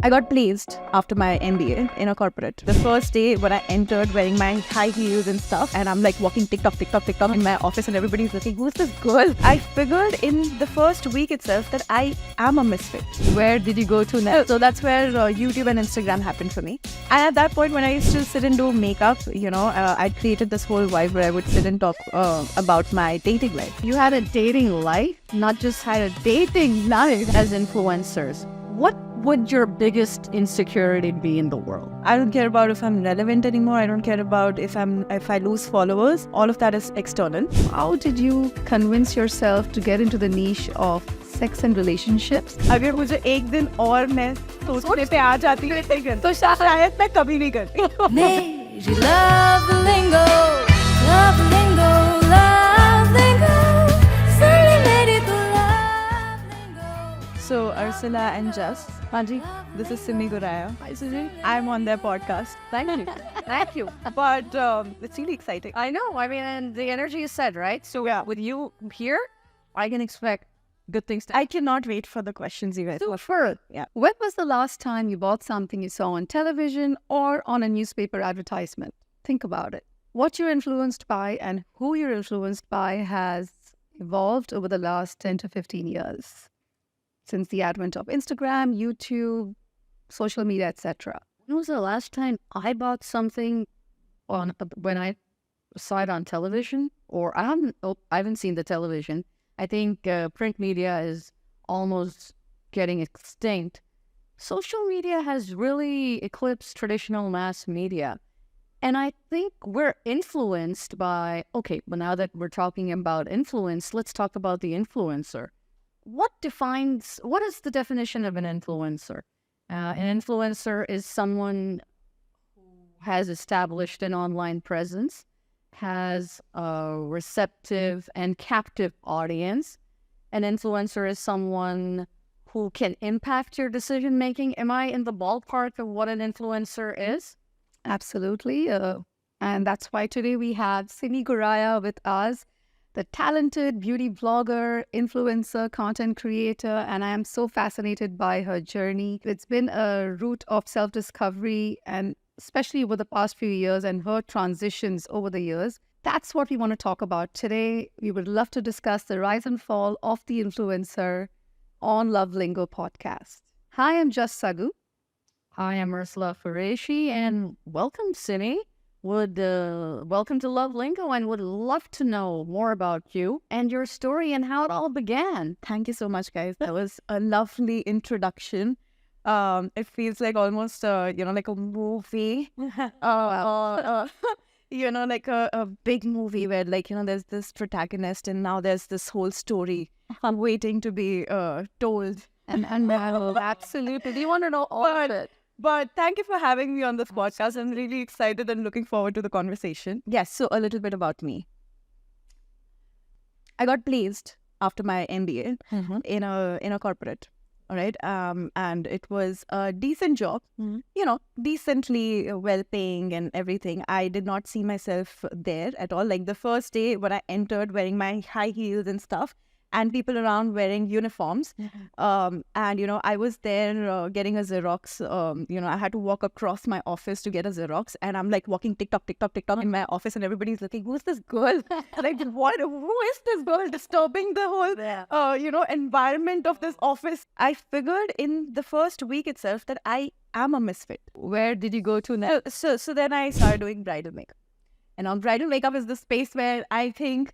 I got placed after my MBA in a corporate. The first day when I entered wearing my high heels and stuff, and I'm like walking TikTok in my office and everybody's looking, who's this girl? I figured in the first week itself that I am a misfit. Where did you go to next? So that's where YouTube and Instagram happened for me. And at that point when I used to sit and do makeup, I'd created this whole vibe where I would sit and talk about my dating life. You had a dating life, not just had a dating life as influencers. What would your biggest insecurity be in the world? I don't care about if I'm relevant anymore. I don't care about if I lose followers. All of that is external. How did you convince yourself to get into the niche of sex and relationships? अगर मुझे एक दिन और मैं सोचने पे आ जाती तो शायद मैं कभी नहीं करती. मेरी love lingo, love lingo, love lingo, सारी मेरी तो love lingo. So Ursula and Just, Manji, this is Simi Guraya. Hi, Suji. I'm on their podcast. Thank you. Thank you. But it's really exciting. I know. I mean, and the energy is set, right? So Yeah. with you here, I can expect good things to I cannot wait for the questions you guys. So first, Yeah. when was the last time you bought something you saw on television or on a newspaper advertisement? Think about it. What you're influenced by and who you're influenced by has evolved over the last 10 to 15 years since the advent of Instagram, YouTube, social media, etc. When was the last time I bought something when I saw it on television? Or I haven't seen the television. I think print media is almost getting extinct. Social media has really eclipsed traditional mass media. And I think we're influenced by, okay, but now that we're talking about influence, let's talk about the influencer. What is the definition of an influencer? An influencer is someone who has established an online presence, has a receptive and captive audience. An influencer is someone who can impact your decision making. Am I in the ballpark of what an influencer is? Absolutely. And that's why today we have Simi Guraya with us, the talented beauty blogger, influencer, content creator, and I am so fascinated by her journey. It's been a route of self-discovery, and especially over the past few years and her transitions over the years. That's what we want to talk about today. We would love to discuss the rise and fall of the influencer on Love Lingo podcast. Hi, I'm Just Sagu. Hi, I'm Ursula Qureshi, and welcome, Simi. Welcome to Love Lingo, and would love to know more about you and your story and how it all began. Thank you so much, guys. That was a lovely introduction. It feels like almost, like a movie. Like a big movie where, there's this protagonist and now there's this whole story waiting to be told. And absolutely. Do you want to know all of it? But thank you for having me on this podcast. I'm really excited and looking forward to the conversation. Yes, so a little bit about me. I got placed after my MBA in a corporate. All right. And it was a decent job, decently well-paying and everything. I did not see myself there at all. Like the first day when I entered wearing my high heels and stuff, and people around wearing uniforms. And, I was there getting a Xerox. I had to walk across my office to get a Xerox. And I'm like walking TikTok in my office. And everybody's looking, who's this girl? Like, who is this girl disturbing the whole, environment of this office? I figured in the first week itself that I am a misfit. Where did you go to next? So then I started doing bridal makeup. And on bridal makeup is the space where I think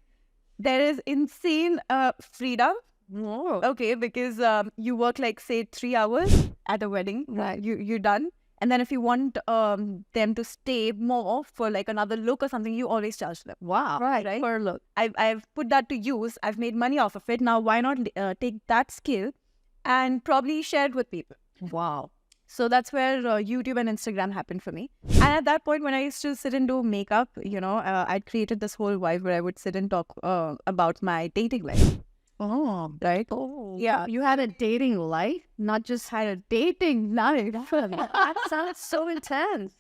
there is insane freedom. Oh. Okay, because you work like, say, 3 hours at a wedding. Right. You're done. And then if you want them to stay more for like another look or something, you always charge them. Wow. Right? Per look. I've put that to use. I've made money off of it. Now, why not take that skill and probably share it with people? Wow. So that's where YouTube and Instagram happened for me. And at that point, when I used to sit and do makeup, I'd created this whole vibe where I would sit and talk about my dating life. Oh, Right? oh, Yeah. You had a dating life, not just had a dating life. That sounds so intense.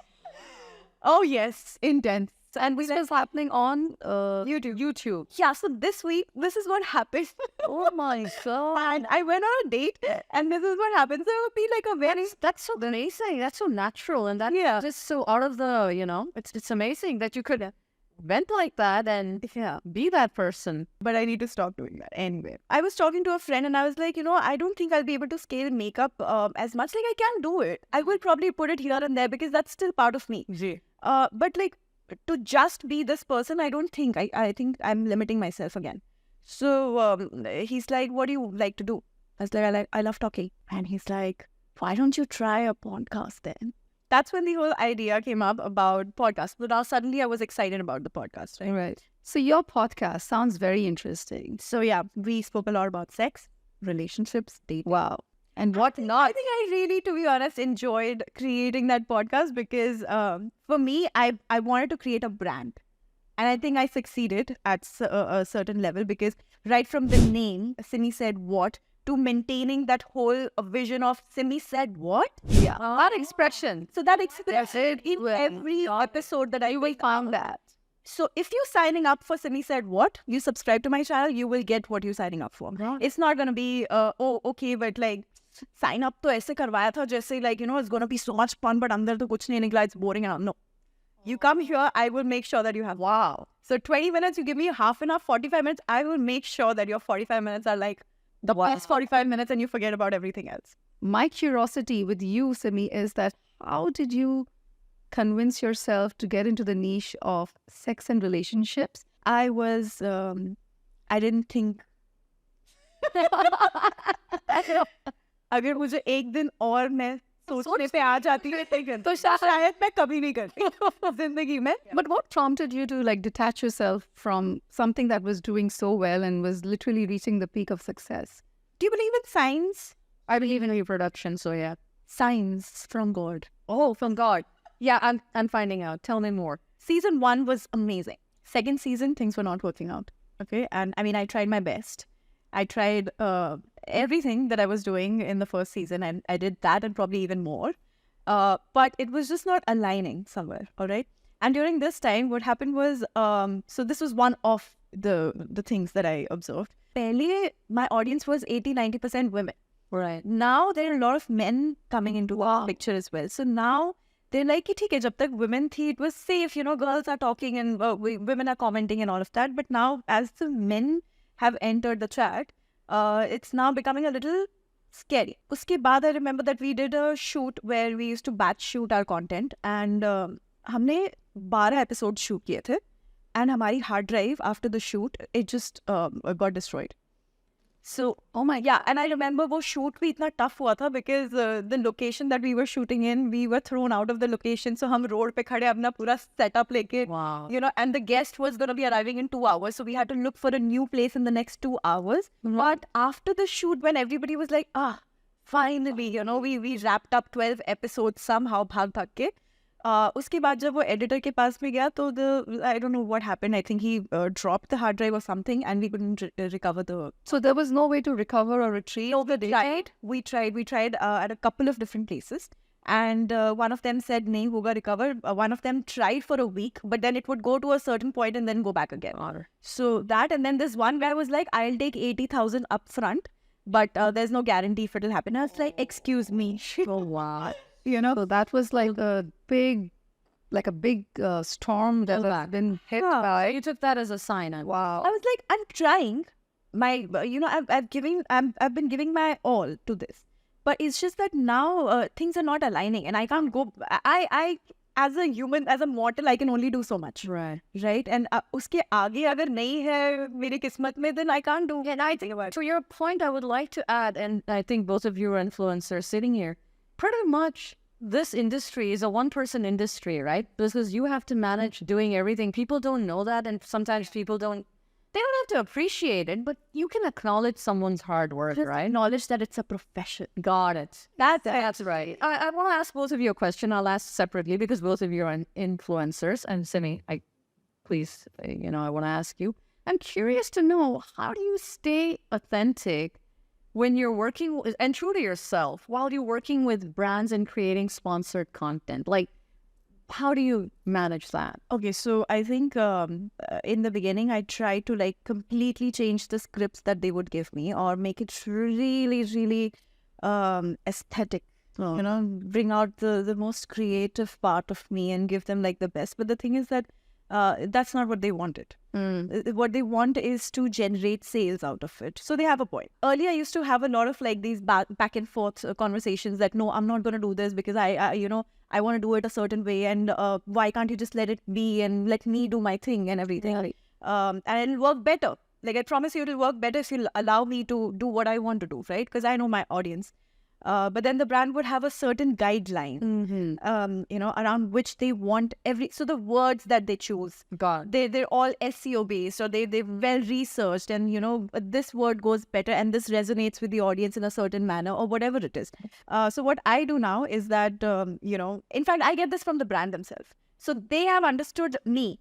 Oh, yes. Intense. And this was happening on YouTube. Yeah, so this week, this is what happened. Oh my God. And I went on a date, and this is what happened. So it would be like a very That's so amazing. That's so natural. And that's Yeah. just so out of the, it's amazing that you could vent like that and be that person. but I need to stop doing that anyway. I was talking to a friend and I was like, I don't think I'll be able to scale makeup as much. Like, I can do it. I will probably put it here and there because that's still part of me. But like, to just be this person, I don't think. I think I'm limiting myself again. So he's like, what do you like to do? I was like, I love talking. And he's like, why don't you try a podcast then? That's when the whole idea came up about podcasts. But now suddenly I was excited about the podcast, right? Right. So your podcast sounds very interesting. So yeah, we spoke a lot about sex, relationships, dating. Wow. And what I not? think I really, to be honest, enjoyed creating that podcast because for me, I wanted to create a brand. And I think I succeeded at a certain level because right from the name, Simi Said What, to maintaining that whole vision of Simi Said What. Yeah. That expression. So that expression in Well, every episode that I will Found that. So if you're signing up for Simi Said What, you subscribe to my channel, you will get what you're signing up for. Right. It's not going to be, oh, okay, but like, sign up to ऐसे करवाया था जैसे like, it's going to be so much fun, but अंदर तो कुछ नहीं निकला, it's boring. And no. You come here, I will make sure that you have. Wow. So 20 minutes, you give me half an hour, 45 minutes, I will make sure that your 45 minutes are like the best 45 minutes and you forget about everything else. My curiosity with you, Simi, is that how did you convince yourself to get into the niche of sex and relationships? I was, I didn't think. अगर मुझे एक दिन और मैं सोचने पे आ जाती तो शायद मैं कभी नहीं करती जिंदगी में. But what prompted you to like detach yourself from something that was doing so well and was literally reaching the peak of success? Do you believe in signs? I believe in reproduction, so yeah. Signs from God. Oh, from God. Yeah, I'm finding out. Tell me more. Season 1 was amazing. Second season, things were not working out. Okay, and I mean, I tried my best. I tried everything that I was doing in the first season, and I did that and probably even more. But it was just not aligning somewhere, all right? And during this time, what happened was, so this was one of the things that I observed. Pehle, my audience was 80-90% women. Right. Now there are a lot of men coming into the picture as well. So now they're like, "ठीक है, जब तक women थी, it was safe, girls are talking and women are commenting and all of that. But now as the men have entered the chat, it's now becoming a little scary." Uske baad, I remember that we did a shoot where we used to batch shoot our content, and हमने 12 episodes shoot किए थे, and हमारी hard drive after the shoot, it just got destroyed. So, Oh my yeah, and I remember वो shoot भी इतना tough हुआ था because the location that we were shooting in, we were thrown out of the location. So हम road पे खड़े अपना पूरा setup लेके, Wow. and the guest was going to be arriving in 2 hours. So we had to look for a new place in the next 2 hours. But after the shoot, when everybody was like, finally, we wrapped up 12 episodes somehow, भाग भाग के. उसके बाद जब वो editor के पास में गया, तो I don't know what happened. I think he dropped the hard drive or something, and we couldn't recover the. So there was no way to recover or retrieve the data? We tried at a couple of different places. And one of them said, nahi hoga recover. One of them tried for a week, but then it would go to a certain point and then go back again. So that, and then this one guy was like, I'll take 80,000 up front, but there's no guarantee if it'll happen. I was like, excuse me. Oh, wow. So that was like a big storm that has been hit by. You took that as a sign. Wow. I was like, I'm trying. I've been giving my all to this, but it's just that now things are not aligning, and I can't go. I as a human, as a mortal, I can only do so much. Right. And उसके आगे अगर नहीं है मेरी किस्मत में, then I can't do. And I think to your point, I would like to add, and I think both of you are influencers sitting here, pretty much this industry is a one-person industry, right? Because you have to manage doing everything. People don't know that, and sometimes people don't have to appreciate it, but you can acknowledge someone's hard work, right? Acknowledge that it's a profession. Got it. That's right. I want to ask both of you a question. I'll ask separately because both of you are influencers. And Simi, I want to ask you. I'm curious to know, how do you stay authentic when you're working and true to yourself while you're working with brands and creating sponsored content? Like, How do you manage that? Okay, so I think in the beginning, I tried to like completely change the scripts that they would give me or make it really, really aesthetic. You know, bring out the most creative part of me and give them like the best. But the thing is that that's not what they wanted. What they want is to generate sales out of it. So they have a point. Earlier, I used to have a lot of like these back and forth conversations that no, I'm not going to do this because I want to do it a certain way, and why can't you just let it be and let me do my thing and everything? Right. And it'll work better. Like I promise you, it'll work better if you allow me to do what I want to do, right? Because I know my audience. But then the brand would have a certain guideline, around which they want so the words that they choose, they're all SEO based, or they're well researched, and this word goes better and this resonates with the audience in a certain manner or whatever it is. So what I do now is that, in fact, I get this from the brand themselves. So they have understood me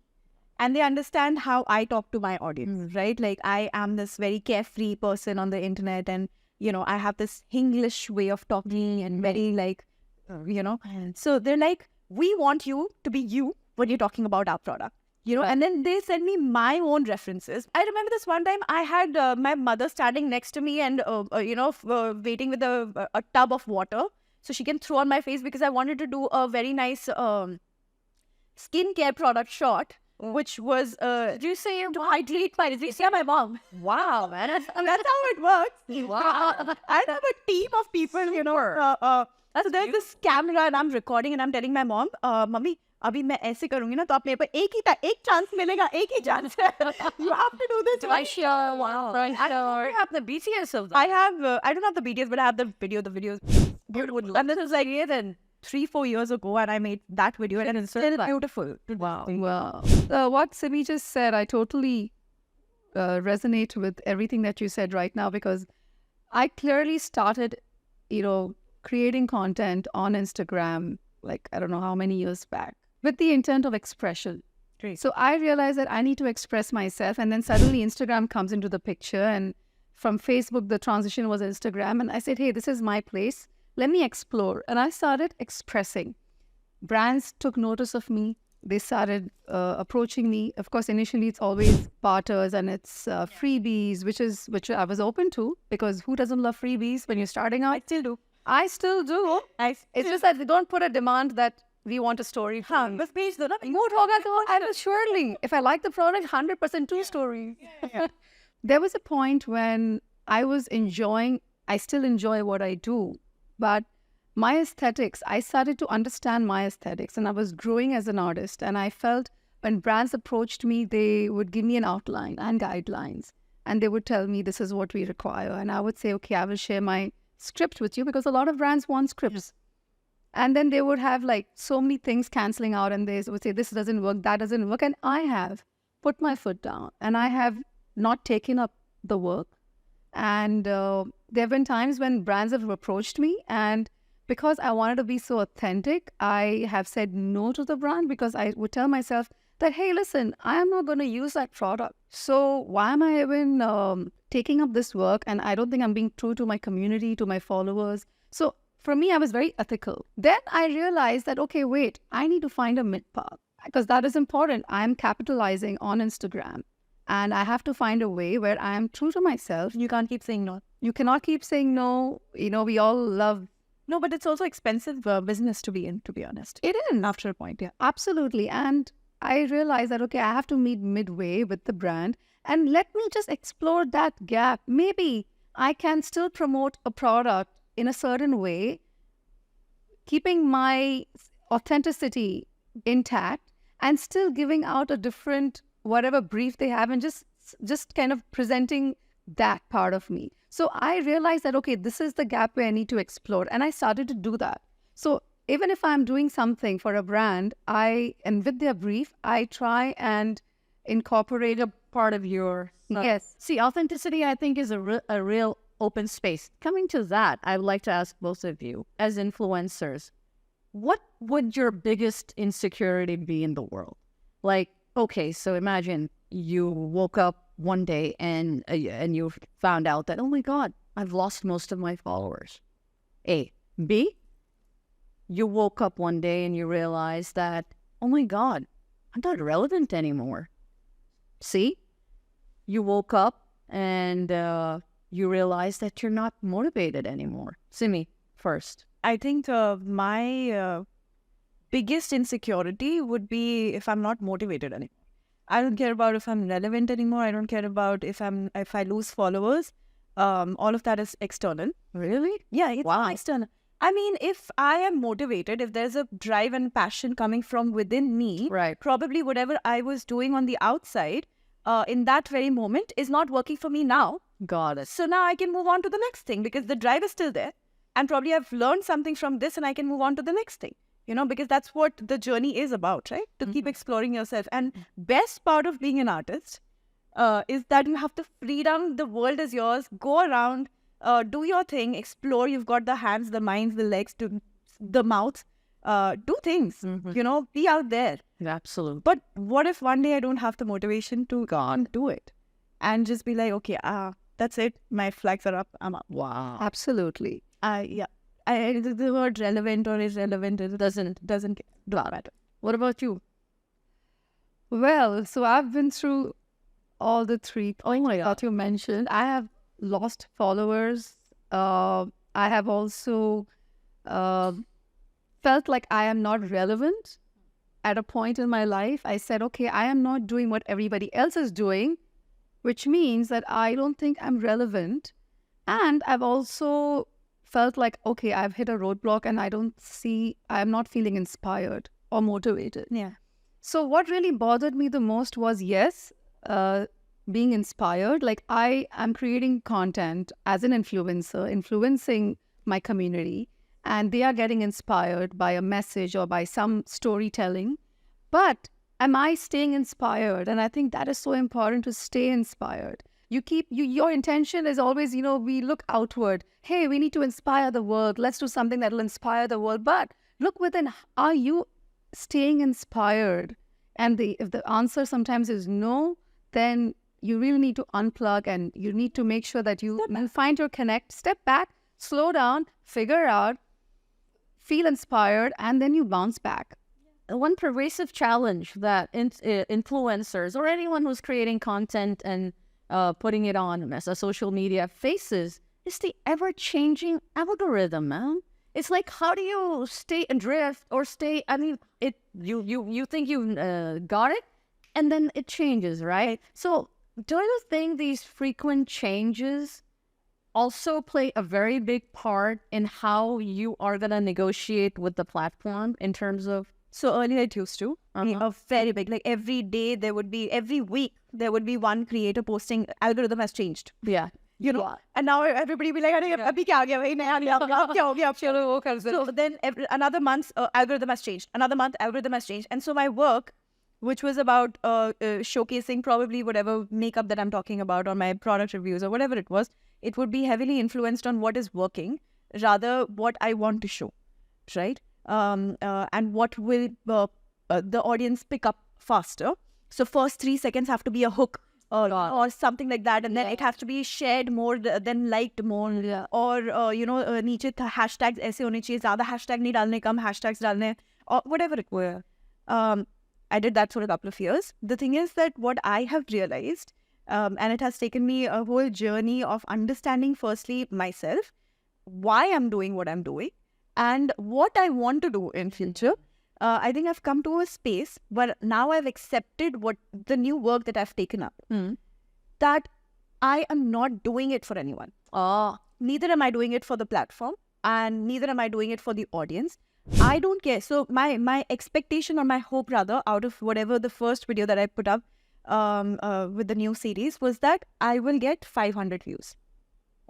and they understand how I talk to my audience, right? Like I am this very carefree person on the internet, and I have this English way of talking and very like, so they're like, we want you to be you when you're talking about our product, and then they send me my own references. I remember this one time I had my mother standing next to me and, waiting with a tub of water so she can throw on my face because I wanted to do a very nice skincare product shot. Which was, do you say to hydrate my disease? Yeah, my mom. Wow, man. That's how it works. Wow. I have a team of people, so there's this camera and I'm recording and I'm telling my mom, Mummy, अभी मैं ऐसे करूँगी ना तो आप मेरे पर एक chance मिलेगा, एक ही chance. You have to do this. I sure, wow. Right. I have the BTS of that. I don't have the BTS, but I have the videos. Beautiful. And this was like, then 3-4 years ago, and I made that video, and it's still beautiful. Wow. What Simi just said, I totally resonate with everything that you said right now, because I clearly started, creating content on Instagram, like, I don't know how many years back, with the intent of expression. Great. So I realized that I need to express myself, and then suddenly Instagram comes into the picture, and from Facebook, the transition was Instagram, and I said, hey, this is my place. Let me explore. And I started expressing. Brands took notice of me. They started approaching me. Of course, initially it's always barters and it's freebies, which I was open to, because who doesn't love freebies when you're starting out? I still do. I still do. It's just that they don't put a demand that we want a story. बस भेज दो ना. I will surely. If I like the product, 100% true story. Yeah. There was a point when I was enjoying, I still enjoy what I do, but my aesthetics, I started to understand my aesthetics, and I was growing as an artist. And I felt when brands approached me, they would give me an outline and guidelines, and they would tell me this is what we require. And I would say, okay, I will share my script with you, because a lot of brands want scripts. And then they would have like so many things canceling out, and they would say, this doesn't work, that doesn't work. And I have put my foot down, and I have not taken up the work. And there have been times when brands have approached me, and because I wanted to be so authentic, I have said no to the brand, because I would tell myself that, hey, listen, I am not going to use that product. So why am I even taking up this work? And I don't think I'm being true to my community, to my followers. So for me, I was very ethical. Then I realized that, okay, wait, I need to find a mid path, because that is important. I'm capitalizing on Instagram, and I have to find a way where I am true to myself. You can't keep saying no. You cannot keep saying no. We all love. No, but it's also expensive business to be in, to be honest. It is. After a point, yeah. Absolutely. And I realized that, okay, I have to meet midway with the brand, and let me just explore that gap. Maybe I can still promote a product in a certain way, keeping my authenticity intact, and still giving out a different, whatever brief they have, and just kind of presenting that part of me. So I realized that, okay, this is the gap where I need to explore. And I started to do that. So even if I'm doing something for a brand, and with their brief, I try and incorporate a part of your... Yes. See, authenticity, I think, is a real open space. Coming to that, I would like to ask both of you, as influencers, what would your biggest insecurity be in the world? Like, okay, so imagine you woke up one day and you found out that, oh my God, I've lost most of my followers. A. B, you woke up one day and you realized that oh my God, I'm not relevant anymore. See, you woke up and you realize that you're not motivated anymore. Simi, first. I think my biggest insecurity would be if I'm not motivated anymore. I don't care about if I'm relevant anymore. I don't care about if I lose followers. All of that is external. Really? Yeah, it's Wow. external. I mean, if I am motivated, if there's a drive and passion coming from within me, Right. probably whatever I was doing on the outside in that very moment is not working for me now. Got it. So now I can move on to the next thing because the drive is still there. And probably I've learned something from this and I can move on to the next thing. You know, because that's what the journey is about, right? To keep exploring yourself. And best part of being an artist is that you have the freedom. The world is yours. Go around, do your thing, explore. You've got the hands, the minds, the legs, the mouth. Do things, you know, be out there. Absolutely. But what if one day I don't have the motivation to go and do it? And just be like, okay, that's it. My flags are up. I'm up. Wow. Absolutely. Yeah. The word relevant or irrelevant, it doesn't matter. What about you? Well, so I've been through all the three Oh my that you mentioned. I have lost followers. I have also felt like I am not relevant at a point in my life. I said, okay, I am not doing what everybody else is doing, which means that I don't think I'm relevant. And I've also felt like, okay, I've hit a roadblock and I'm not feeling inspired or motivated. Yeah. So what really bothered me the most was, yes, being inspired. Like I am creating content as an influencer, influencing my community, and they are getting inspired by a message or by some storytelling. But am I staying inspired? And I think that is so important, to stay inspired. Your intention is always, we look outward. Hey, we need to inspire the world. Let's do something that will inspire the world. But look within. Are you staying inspired? And if the answer sometimes is no, then you really need to unplug and you need to make sure that you find your connect, step back, slow down, figure out, feel inspired, and then you bounce back. One pervasive challenge that influencers or anyone who's creating content and putting it on as a social media faces is the ever-changing algorithm, man. It's like, how do you stay adrift or stay? I mean, you think you've got it, and then it changes, right? So, do you think these frequent changes also play a very big part in how you are gonna negotiate with the platform in terms of? So earlier it used to be a very big, like every week there would be one creator posting, algorithm has changed. Yeah. You know, and now everybody be like, abhi kya aa gaya bhai, naya liya, kya ho gaya, chalo wo kar de." So then another month, algorithm has changed. Another month, algorithm has changed. And so my work, which was about showcasing probably whatever makeup that I'm talking about or my product reviews or whatever it was, it would be heavily influenced on what is working, rather what I want to show, right? And what will the audience pick up faster. So first 3 seconds have to be a hook or something like that, and then it has to be shared more than liked more, or नीचे hashtags ऐसे होने चाहिए, ज़्यादा hashtag नहीं डालने, कम hashtags डालने, or whatever it were. I did that for a couple of years. The thing is that what I have realized, and it has taken me a whole journey of understanding firstly myself, why I'm doing what I'm doing, and what I want to do in future. I think I've come to a space where now I've accepted what the new work that I've taken up, that I am not doing it for anyone. Neither am I doing it for the platform, and neither am I doing it for the audience. I don't care. So my expectation or my hope rather out of whatever the first video that I put up with the new series was that I will get 500 views.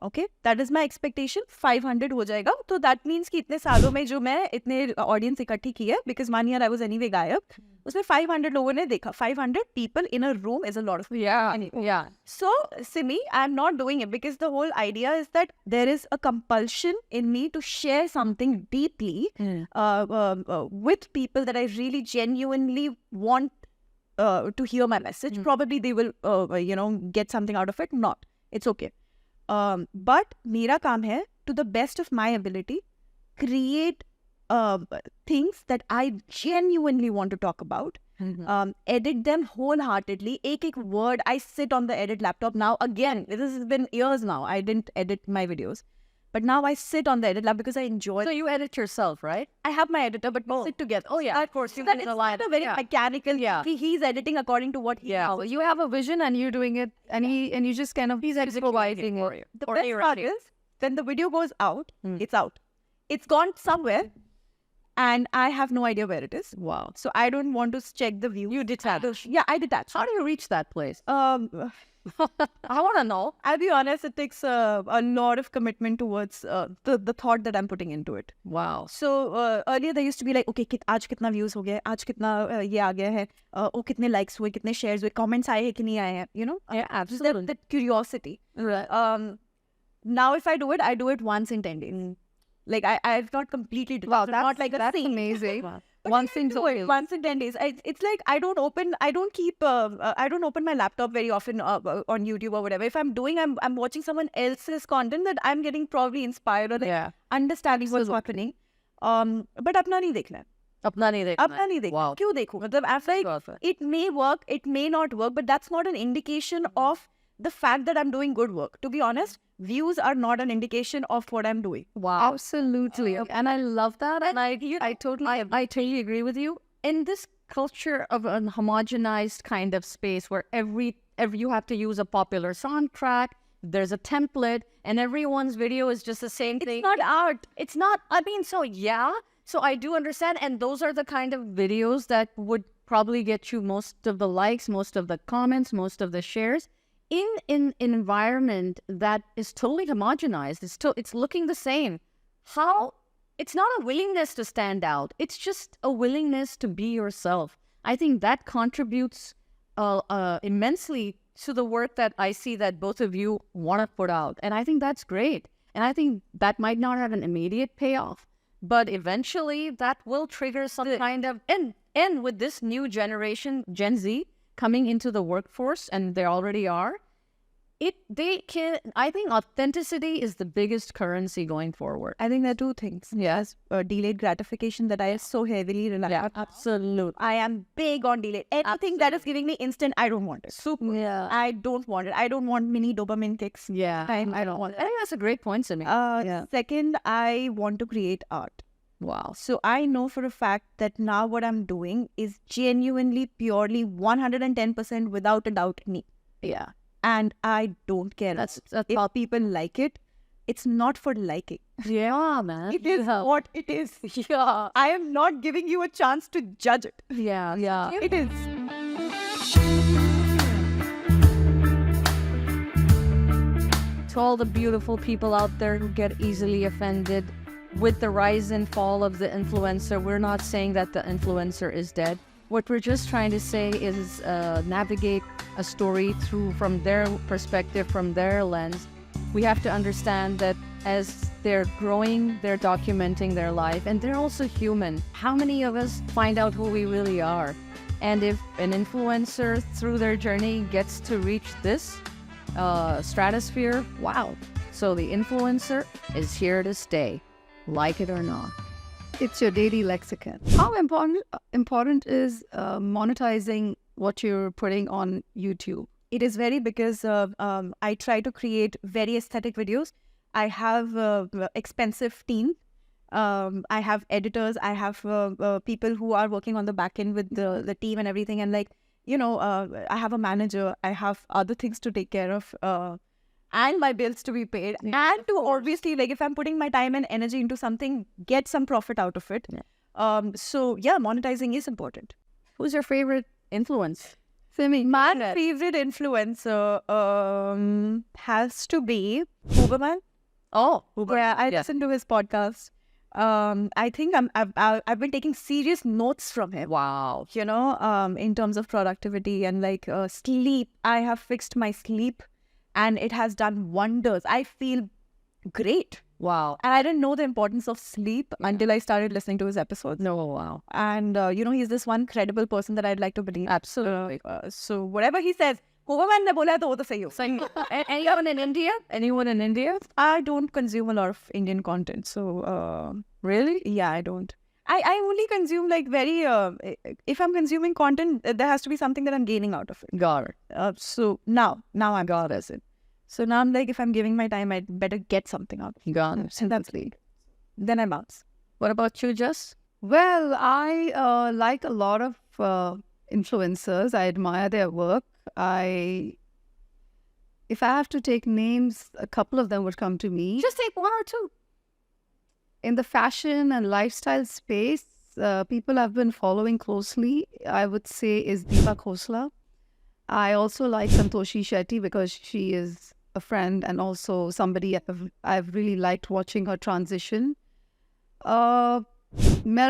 Okay, that is my expectation. 500 हो जाएगा. So that means कि इतने सालों में जो मैं इतने audience इकट्ठी की है, because 1 year I was anyway गायब, उसमें 500 लोगों ने देखा. 500 people in a room is a lot of people. Yeah. So, Simi, I'm not doing it because the whole idea is that there is a compulsion in me to share something deeply with people that I really genuinely want to hear my message. Probably they will, get something out of it. Not. It's okay. But मेरा काम है, to the best of my ability, create things that I genuinely want to talk about. Edit them wholeheartedly. Ek word, I sit on the edit laptop now. Again, this has been years now. I didn't edit my videos. But now I sit on the edit lab because I enjoy So you edit yourself, right? I have my editor, but we sit together. Oh, yeah. Of course. You That can it's align not a it. very Yeah. mechanical. Yeah. He's editing according to what he Yeah. So you have a vision and you're doing it, and you just kind of providing for it. you. The Or best you're part editing. is when the video goes out, it's out. It's gone somewhere, and I have no idea where it is. Wow. So I don't want to check the view. You detach. Yeah, I detach. How do you reach that place? I want to know. I'll be honest, it takes a lot of commitment towards the thought that I'm putting into it. Wow. So earlier there used to be like, okay, आज कितना views हो गए, आज कितना ये आ गया है, ओ कितने likes हुए, कितने shares हुए, comments आए हैं कि नहीं आए हैं, you know? Yeah, absolutely. That curiosity. Right. Now if I do it once in 10 days. Like I've not completely Wow, it's not like a that's scene. amazing. Wow. But Once I in do it once in 10 days. It's like I don't open my laptop very often on YouTube or whatever. If I'm I'm watching someone else's content that I'm getting probably inspired or like Yeah. understanding what's happening. But अपना नहीं देखना है. अपना नहीं देखना. अपना नहीं देखना. Wow. क्यों देखूं? मतलब I'm like, Got it. it may work, it may not work, but that's not an indication of the fact that I'm doing good work. To be honest, views are not an indication of what I'm doing. Wow. Absolutely. And I love that. And I totally agree with you. In this culture of a homogenized kind of space where every you have to use a popular soundtrack, there's a template, and everyone's video is just the same thing. It's not art. It's not. I mean, so yeah. So I do understand, and those are the kind of videos that would probably get you most of the likes, most of the comments, most of the shares. In an environment that is totally homogenized, it's looking the same. How? It's not a willingness to stand out. It's just a willingness to be yourself. I think that contributes immensely to the work that I see that both of you want to put out. And I think that's great. And I think that might not have an immediate payoff, but eventually that will trigger some kind of, and with this new generation, Gen Z, coming into the workforce, and they already are, I think authenticity is the biggest currency going forward. I think there are two things. Yes, delayed gratification that I so heavily rely on. Absolutely. I am big on delayed. Anything that is giving me instant, I don't want it. Super. Yeah. I don't want it. I don't want mini dopamine kicks. Yeah. I don't want I think that's a great point, Simi. Second, I want to create art. Wow. So I know for a fact that now what I'm doing is genuinely, purely 110% without a doubt me. Yeah. And I don't care. That's if people like it, it's not for liking. yeah, man. It is what it is. Yeah. I am not giving you a chance to judge it. Yeah. Yeah. It is. To all the beautiful people out there who get easily offended with the rise and fall of the influencer, we're not saying that the influencer is dead. What we're just trying to say is navigate a story through from their perspective, from their lens. We have to understand that as they're growing, they're documenting their life, and they're also human. How many of us find out who we really are? And if an influencer through their journey gets to reach this stratosphere, wow. So the influencer is here to stay, like it or not. It's your daily lexicon. How important is monetizing what you're putting on YouTube? It is very because I try to create very aesthetic videos. I have expensive team. I have editors. I have people who are working on the back end with the team and everything. And like, you know, I have a manager. I have other things to take care of. And my bills to be paid, and to obviously, like, if I'm putting my time and energy into something, get some profit out of it. So yeah, monetizing is important. Who's your favorite influence? Simi. My favorite influencer has to be Huberman. Oh, Yeah, I listen to his podcast. I think I've been taking serious notes from him. Wow. You know, in terms of productivity and like sleep. I have fixed my sleep. And it has done wonders. I feel great. Wow. And I didn't know the importance of sleep until I started listening to his episodes. No, wow. And, you know, he's this one credible person that I'd like to believe. Absolutely. So whatever he says, Hoverman ने बोला है तो वो तो सही हो. Anyone in India? Anyone in India? I don't consume a lot of Indian content, so Really? yeah, I don't. I only consume like very if I'm consuming content, there has to be something that I'm gaining out of it. Got it. So now I'm got it. So now I'm like, if I'm giving my time, I'd better get something out. Got it. So that's it. Then I bounce. What about you, Jess? Well, I like a lot of influencers. I admire their work. If I have to take names, a couple of them would come to me. Just take one or two. In the fashion and lifestyle space, people I've been following closely, I would say, is Deepa Khosla. I also like Santoshi Shetty because she is a friend and also somebody I've really liked watching her transition. Mel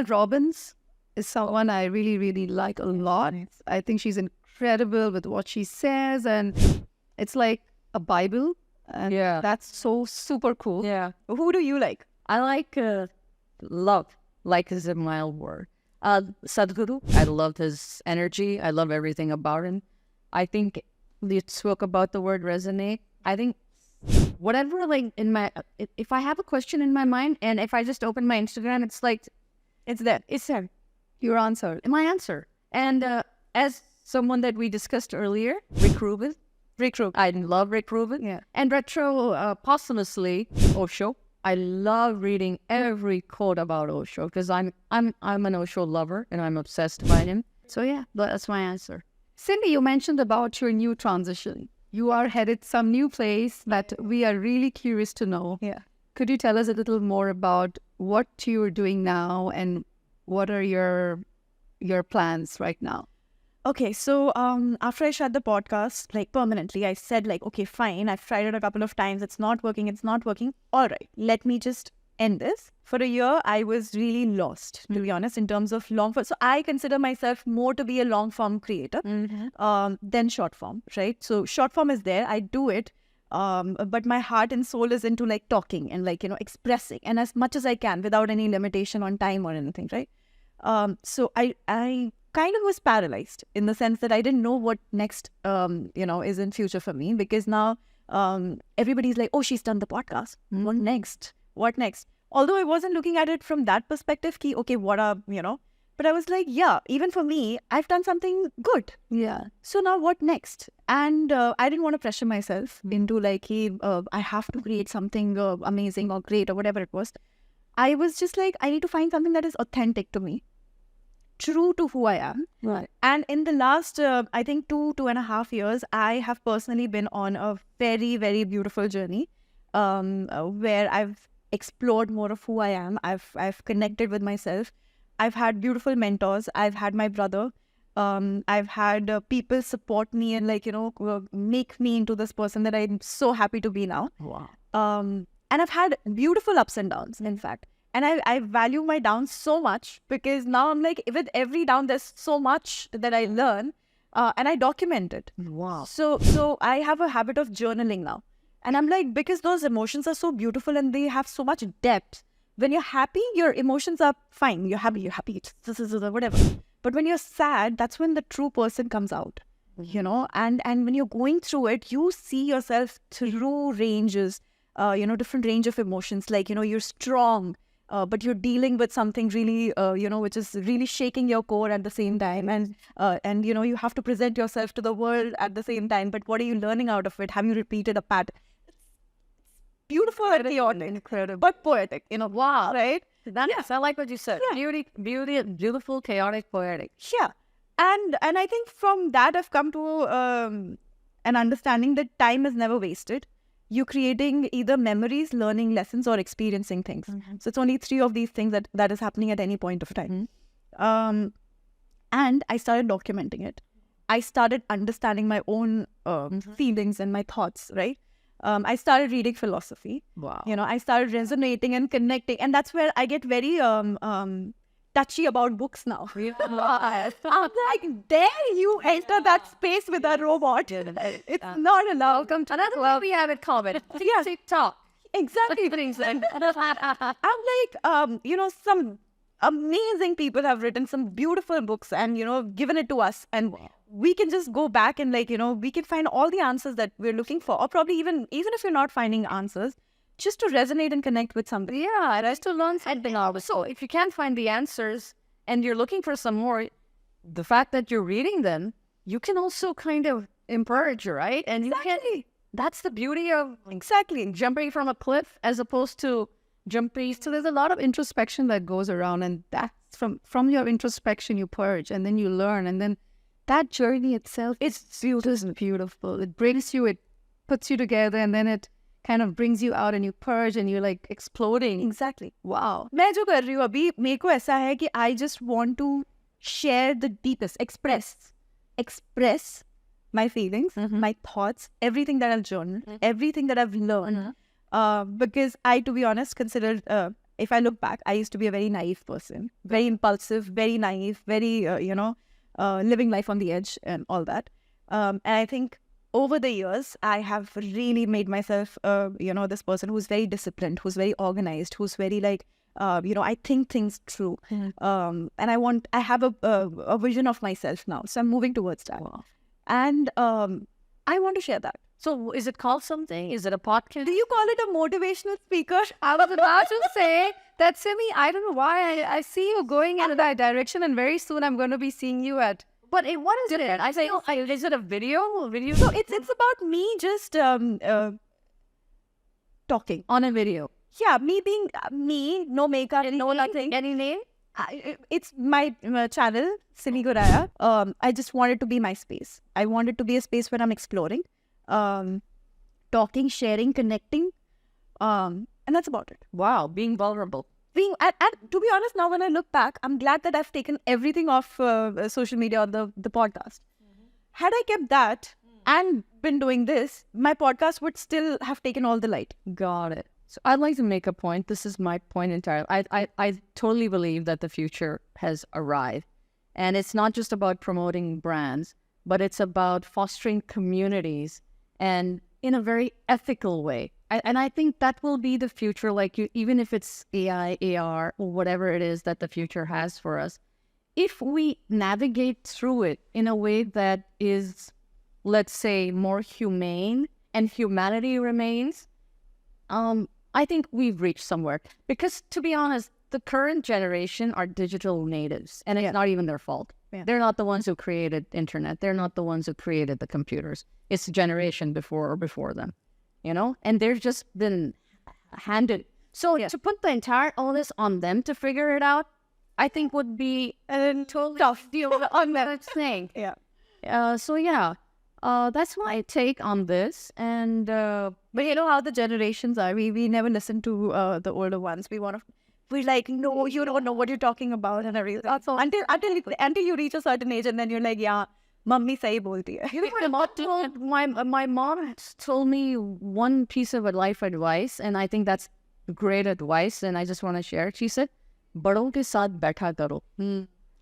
Robbins is someone I really, really like a lot. I think she's incredible with what she says, and it's like a Bible. And Yeah. that's so super cool. Yeah. Who do you like? I like love. Like is a mild word. Sadhguru. I loved his energy. I love everything about him. I think you spoke about the word resonate. I think whatever, like in my, if I have a question in my mind and if I just open my Instagram, it's like, It's there. it's there. Your answer. My answer. And as someone that we discussed earlier, Rick Rubin. I love Rick Rubin. Yeah. And posthumously, Osho. I love reading every quote about Osho because I'm an Osho lover and I'm obsessed by him. So yeah, that's my answer. Cindy, you mentioned about your new transition. You are headed some new place that we are really curious to know. Yeah. Could you tell us a little more about what you're doing now and what are your plans right now? Okay, so after I shut the podcast, like permanently, I said like, okay, fine. I've tried it a couple of times. It's not working. All right, let me just end this. For a year, I was really lost, to be honest, in terms of long form. So I consider myself more to be a long form creator than short form, right? So short form is there. I do it. But my heart and soul is into like talking and like, expressing and as much as I can without any limitation on time or anything, right? So I kind of was paralyzed in the sense that I didn't know what next, is in future for me because now everybody's like, oh, she's done the podcast. What next? Although I wasn't looking at it from that perspective, ki, okay, but I was like, yeah, even for me, I've done something good. Yeah. So now what next? And I didn't want to pressure myself into like, hey, I have to create something amazing or great or whatever it was. I was just like, I need to find something that is authentic to me, true to who I am. Right. And in the last, I think 2.5 years, I have personally been on a very, very beautiful journey where I've explored more of who I am. I've connected with myself. I've had beautiful mentors. I've had my brother. I've had people support me and make me into this person that I'm so happy to be now. Wow. And I've had beautiful ups and downs, in fact. And I value my downs so much because now I'm like, with every down, there's so much that I learn and I document it. Wow. So I have a habit of journaling now. And I'm like, because those emotions are so beautiful and they have so much depth. When you're happy, your emotions are fine. You're happy, whatever. But when you're sad, that's when the true person comes out, and when you're going through it, you see yourself through ranges, different range of emotions. Like, you're strong, but you're dealing with something really, which is really shaking your core at the same time. And you have to present yourself to the world at the same time. But what are you learning out of it? Have you repeated a pattern? Beautiful and chaotic, incredible, but poetic, Wow. right? Yes, I like what you said. Yeah. Beauty, beautiful, chaotic, poetic. Yeah. And I think from that I've come to an understanding that time is never wasted. You're creating either memories, learning lessons, or experiencing things. So it's only 3 of these things that is happening at any point of time. And I started documenting it. I started understanding my own feelings and my thoughts, right? I started reading philosophy. Wow. I started resonating and connecting. And that's where I get very touchy about books now. I'm like, dare you enter that space with a robot? It's not allowed. Welcome to another thing we have in common. Yeah. TikTok. Exactly. I'm like, some amazing people have written some beautiful books and, given it to us. And we can just go back and like, we can find all the answers that we're looking for, or probably even if you're not finding answers, just to resonate and connect with somebody. Yeah, just to learn something else. So if you can't find the answers and you're looking for some more, the fact that you're reading them, you can also kind of encourage, right? And Exactly. that's the beauty of Exactly. jumping from a cliff as opposed to jumping. So there's a lot of introspection that goes around, and that's from your introspection you purge, and then you learn, and then that journey itself It's beautiful. It brings you, it puts you together, and then it kind of brings you out, and you purge, and you're like exploding. Exactly. Wow. मैं जो कर रही हूँ अभी, मेरे को ऐसा है कि I just want to share the deepest, express my feelings, my thoughts, everything that I've journaled, everything that I've learned. Because I, to be honest, consider, if I look back, I used to be a very naive person, very impulsive, very naive, very, living life on the edge and all that. And I think over the years, I have really made myself, this person who's very disciplined, who's very organized, who's very like, I think things through. And I have a vision of myself now. So I'm moving towards that. Wow. And I want to share that. So is it called something? Is it a podcast? Do you call it a motivational speaker? I was about to say that, Simi, I don't know why I see you going in that direction, and very soon I'm going to be seeing you at. But what is it? I say, is it a video? So it's about me just talking. On a video. Yeah, me being me, no makeup, no nothing. Any name? It's my channel, Simi Guraya. I just wanted to be my space. I wanted to be a space where I'm exploring, talking, sharing, connecting, and that's about it. Wow, being vulnerable. And to be honest, now when I look back, I'm glad that I've taken everything off social media or the podcast. Had I kept that and been doing this, my podcast would still have taken all the light. Got it. So I'd like to make a point. This is my point entirely. I totally believe that the future has arrived. And it's not just about promoting brands, but it's about fostering communities and in a very ethical way. And I think that will be the future, even if it's AI, AR, or whatever it is that the future has for us. If we navigate through it in a way that is, let's say, more humane and humanity remains, I think we've reached somewhere. Because to be honest, the current generation are digital natives, and it's not even their fault. Yeah. They're not the ones who created internet. They're not the ones who created the computers. It's the generation before them, and they've just been handed. So to put the entire onus on them to figure it out, I think would be a totally tough deal on that thing. Yeah. That's my take on this. And But you know how the generations are. We never listen to the older ones. We're like, no, you don't know what you're talking about, and everything. So until you reach a certain age, and then you're like, yeah, mummy sahi bolti hai. my mom told me one piece of life advice, and I think that's great advice, and I just want to share it. She said, "Badon ke saath baitha karo."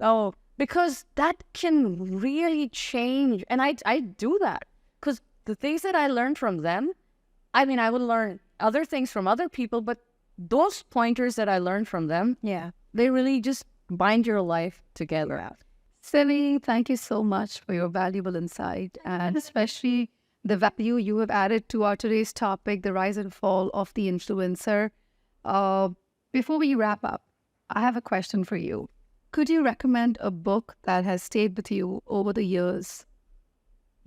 Oh, because that can really change, and I do that because the things that I learned from them, I mean, I would learn other things from other people, but those pointers that I learned from them, yeah. they really just bind your life together. Simi, thank you so much for your valuable insight, and especially the value you have added to our today's topic, the rise and fall of the influencer. Before we wrap up, I have a question for you. Could you recommend a book that has stayed with you over the years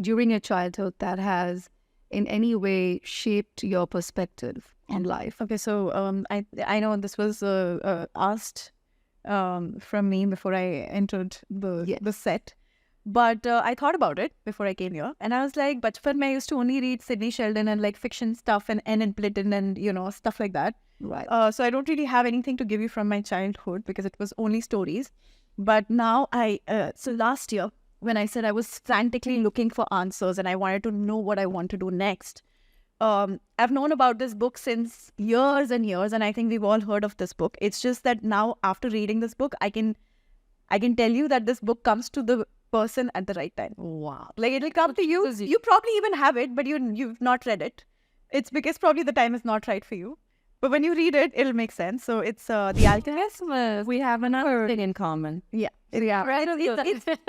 during your childhood that has in any way shaped your perspective on life? Okay, so I know this was asked from me before I entered the set, but I thought about it before I came here, and I was like, bachpan mein I used to only read Sidney Sheldon and like fiction stuff and Enid Blyton and stuff like that. Right. So I don't really have anything to give you from my childhood because it was only stories. But now so last year when I said I was frantically looking for answers and I wanted to know what I want to do next, I've known about this book since years and years, and I think we've all heard of this book. It's just that now after reading this book, I can tell you that this book comes to the person at the right time. Wow. Like it'll come to you. You probably even have it, but you've not read it. It's because probably the time is not right for you. But when you read it, it'll make sense. So it's The Alchemist. We have another thing in common. Yeah. Yeah. Right?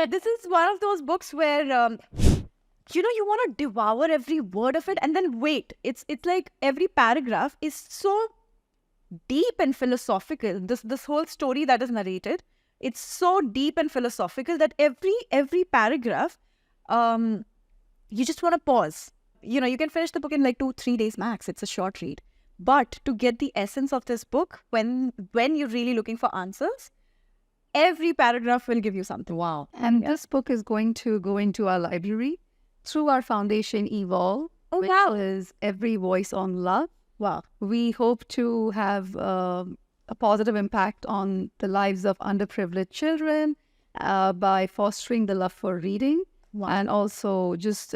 This is one of those books where you want to devour every word of it and then wait. It's like every paragraph is so deep and philosophical. This whole story that is narrated, it's so deep and philosophical that every paragraph, you just want to pause. You can finish the book in like 2-3 days max. It's a short read. But to get the essence of this book, when you're really looking for answers, every paragraph will give you something. Wow. And this book is going to go into our library through our foundation, Evolve, which is Every Voice on Love. Wow. We hope to have a positive impact on the lives of underprivileged children by fostering the love for reading and also just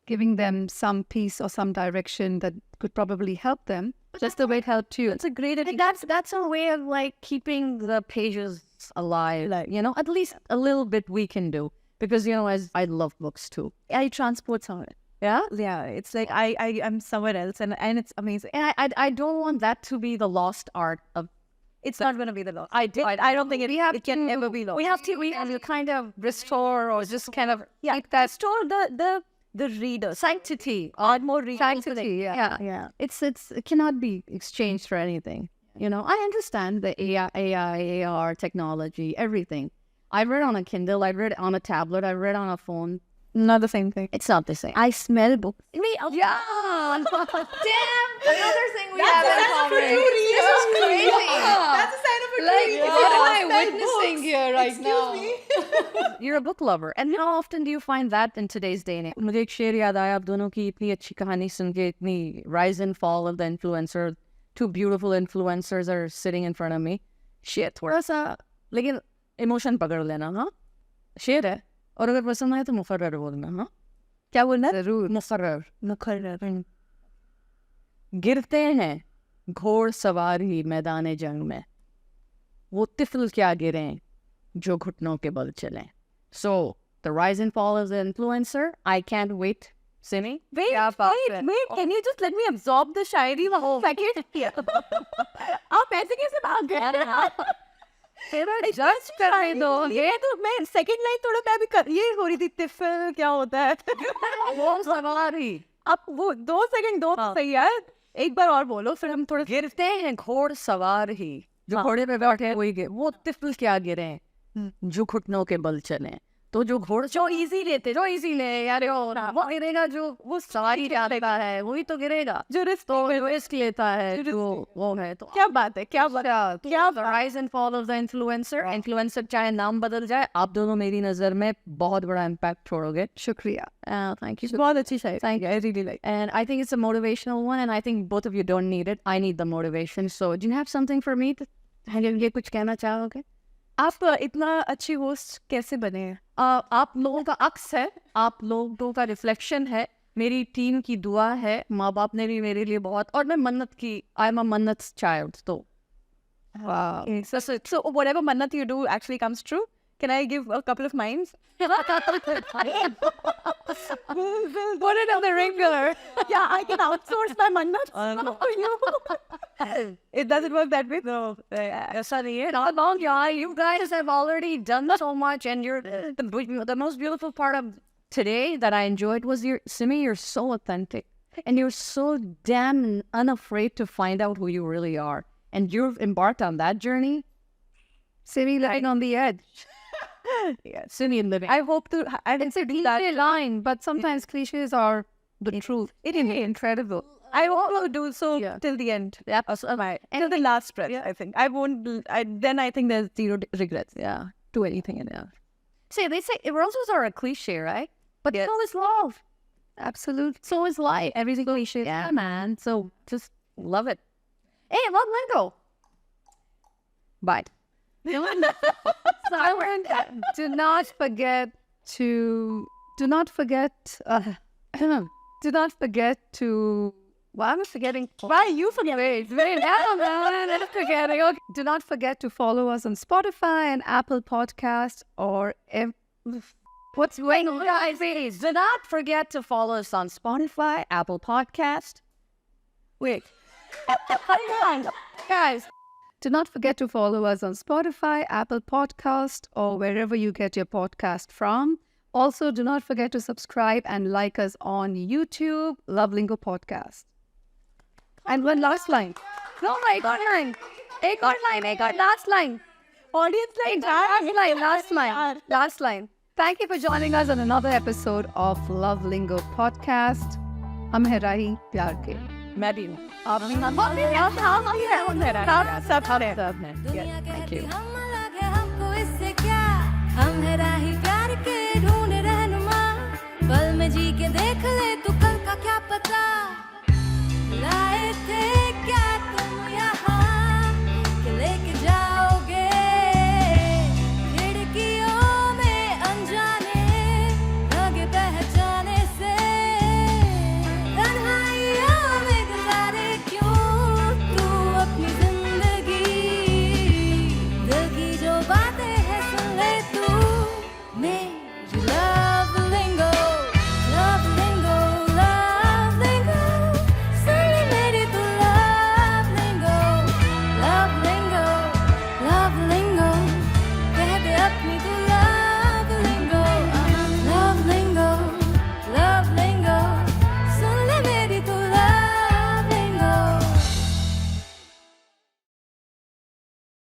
giving them some peace or some direction that could probably help them, just the way it helped you. It's a great idea. That's a way of like keeping the pages alive. At least a little bit we can do. Because, as I love books too. I transport some of it. Yeah? Yeah, it's like I'm somewhere else and it's amazing. And I don't want that to be the lost art of... It's not going to be the loss. I don't think it can ever be lost. We have to kind of restore or just kind of... Restore the reader. Sanctity. Add more readers. Sanctity, Yeah. It cannot be exchanged for anything. I understand the AI, AR, technology, everything. I read on a Kindle, I read on a tablet, I read on a phone. Not the same thing. It's not the same. I smell books. Yeah. Damn! Another thing we have in common. This is crazy. That's a sign of a Like, what am I witnessing here right now? You're a book lover. And how often do you find that in today's day and age? मुझे एक शेर याद आया आप दोनों की इतनी अच्छी कहानी सुन के इतनी rise and fall of the influencer. Two beautiful influencers are sitting in front of me. Shit, थोड़ा सा लेकिन इमोशन पकड़ लेना. हाँ, शेर है और अगर पसंद आए तो मुकर्रर बोलना. हाँ, क्या बोलना है? जरूर. मुकर्रर. गिरते हैं घोड़ सवारी मैदान जंग में, वो तिफल क्या गिरें जो घुटनों के बल चलें. So the rise and fall of the influencer. I can't wait. Simi? Wait, can you just let me absorb the Shayari the whole second? आप ऐसे कैसे भाग गए? Just कर दो. ये तो मैं second line थोड़ा मैं भी ये हो रही थी तिफल क्या होता है? वो सवारी. अब वो 2 सेकंड दो सही है. एक बार और बोलो फिर हम थोड़ा गिरते हैं घोड़ सवार ही जो घोड़े पे बैठे हैं वही वो तिफल क्या गिरे जो घुटनों के बल चले. तो जो घोड़ जो इजी ले यार वो गिरेगा जो वो सवारी जाता है वही तो गिरेगा जो रिस्क लेता है जो वो है. तो क्या बात है क्या rise and fall of the influencer चाहे नाम बदल जाए आप दोनों मेरी नजर में बहुत बड़ा इम्पैक्ट छोड़ोगे. शुक्रिया. Thank you. बहुत अच्छी शायरी. Thank you. I really like. And I think it's a motivational one, and I think both of you don't need it. I need the motivation. So, do you have something for me? ये कुछ कहना चाहोगे? आप इतना अच्छी host कैसे बने हैं? आप लोगों का अक्स है, आप लोगों का रिफ्लेक्शन है, मेरी टीम की दुआ है, माँ बाप ने भी मेरे लिए बहुत, और मैं मन्नत की, आई एम अ मन्नत चाइल्ड. तो wow. So whatever mannat you do actually comes true. Can I give a couple of mines? Put it on the ringer. Yeah, I can outsource my mannats for you. It doesn't work that way. No. Not long, yeah. You guys have already done so much, and you're the most beautiful part of today that I enjoyed was Simi, you're so authentic, and you're so damn unafraid to find out who you really are, and you've embarked on that journey. Simi lying on the edge. Yeah, Simi and living. I hope to. It's a cliche line, but sometimes cliches are the truth. It is incredible. I hope to do so till the end. Yep. Till the last breath, I think. I won't. Then I think there's zero regrets. Yeah. Do anything in it. See, they say roses are a cliche, right? But so is love. Absolutely. So is life. Everything cliche. Yeah, man. So just love it. Hey, love Lingo. Bye. Do not forget to. Well, I'm forgetting. Why are you forgetting? I'm forgetting. Okay. Do not forget to follow us on Spotify and Apple Podcast or. What's going on, guys? Do not forget to follow us on Spotify, Apple Podcast. Wait. Guys, Do not forget to follow us on Spotify, Apple Podcast, or wherever you get your podcast from. Also, do not forget to subscribe and like us on YouTube, Love Lingo Podcast. And one last line. No, ek aur line. Last line. Audience like Last line. Thank you for joining us on another episode of Love Lingo Podcast. हम हैं राही प्यार के. मैं भी हूँ. आप भी सब है. Thank you. दुनिया कहती हम अलग है, हमको इससे क्या